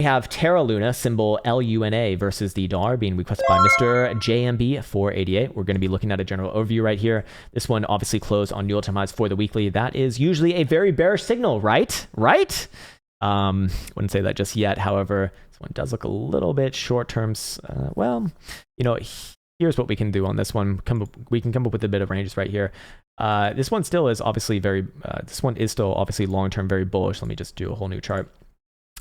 We have TerraLuna, symbol LUNA, versus the dollar, being requested by Mr. JMB488. We're going to be looking at a general overview right here. This one obviously closed on new all-time highs for the weekly. That is usually a very bearish signal, right? Right? Wouldn't say that just yet. However, this one does look a little bit short-term. Well, you know, here's what we can do on this one. We can come up with a bit of ranges right here. This one still is obviously this one is still obviously long-term very bullish. Let me just do a whole new chart.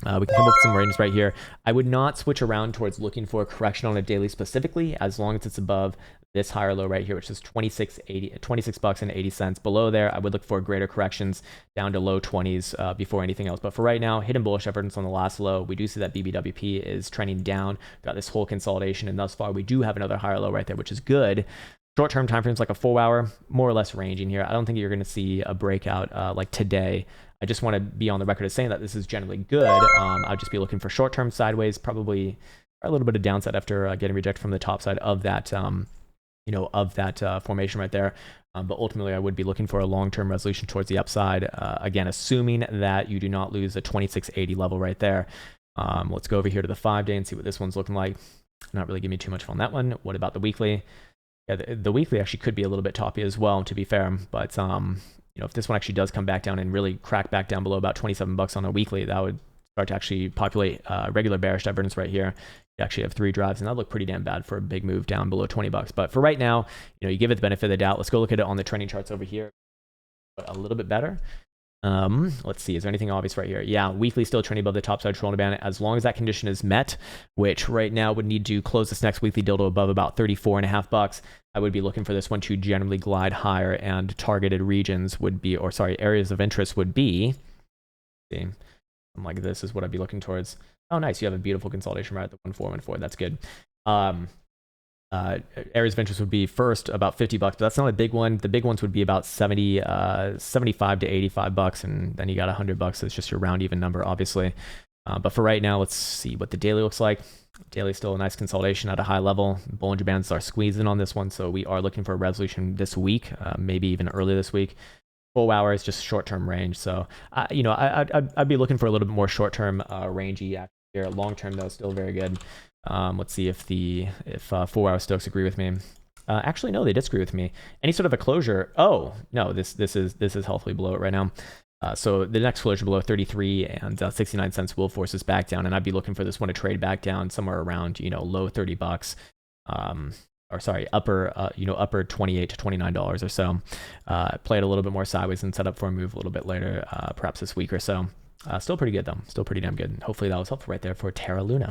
We can come up with some ranges right here. I would not switch around towards looking for a correction on a daily specifically, as long as it's above this higher low right here, which is $26.80. Below there, I would look for greater corrections down to low 20s before anything else. But for right now, hidden bullish evidence on the last low. We do see that BBWP is trending down. Got this whole consolidation, and thus far we do have another higher low right there, which is good. Short-term time frames like a 4 hour, more or less ranging here. I don't think you're going to see a breakout like today. I just want to be on the record as saying that this is generally good. I'll just be looking for short-term sideways, probably a little bit of downside after getting rejected from the top side of that, formation right there. But ultimately, I would be looking for a long-term resolution towards the upside. Again, assuming that you do not lose the 2680 level right there. Let's go over here to the 5-day and see what this one's looking like. Not really giving me too much on that one. What about the weekly? Yeah, the weekly actually could be a little bit toppy as well, to be fair. But you know, if this one actually does come back down and really crack back down below about 27 bucks on a weekly, that would start to actually populate regular bearish divergence right here. You actually have 3 drives, and that would look pretty damn bad for a big move down below 20 bucks. But for right now, you know, you give it the benefit of the doubt. Let's go look at it on the trending charts over here a little bit better. Let's see, is there anything obvious right here? Yeah, weekly still trending above the top side Toronto band as long as that condition is met, which right now would need to close this next weekly dildo above about 34.5 bucks. I would be looking for this one to generally glide higher, and targeted regions would be, or sorry, areas of interest would be, see, something like this is what I'd be looking towards. Oh, nice, you have a beautiful consolidation right at the 1414. That's good. Areas of interest would be first about 50 bucks, but that's not a big one. The big ones would be about 75 to 85 bucks, and then you got 100 bucks. It's just your round even number, obviously. But for right now, let's see what the daily looks like. Daily still a nice consolidation at a high level. Bollinger Bands are squeezing on this one, so we are looking for a resolution this week, maybe even early this week. 4 hours, just short-term range. So, you know, I'd be looking for a little bit more short-term rangey action here. Long-term, though, still very good. Let's see if 4 hour Stokes agree with me. Actually, no, they disagree with me. Any sort of a closure. Oh no, this is healthily below it right now. So the next closure below 33 and 69 cents will force us back down, and I'd be looking for this one to trade back down somewhere around, you know, low 30 bucks. Or sorry, upper 28 to $29 or so. Play it a little bit more sideways and set up for a move a little bit later, perhaps this week or so. Still pretty good though. Still pretty damn good. Hopefully that was helpful right there for TerraLuna.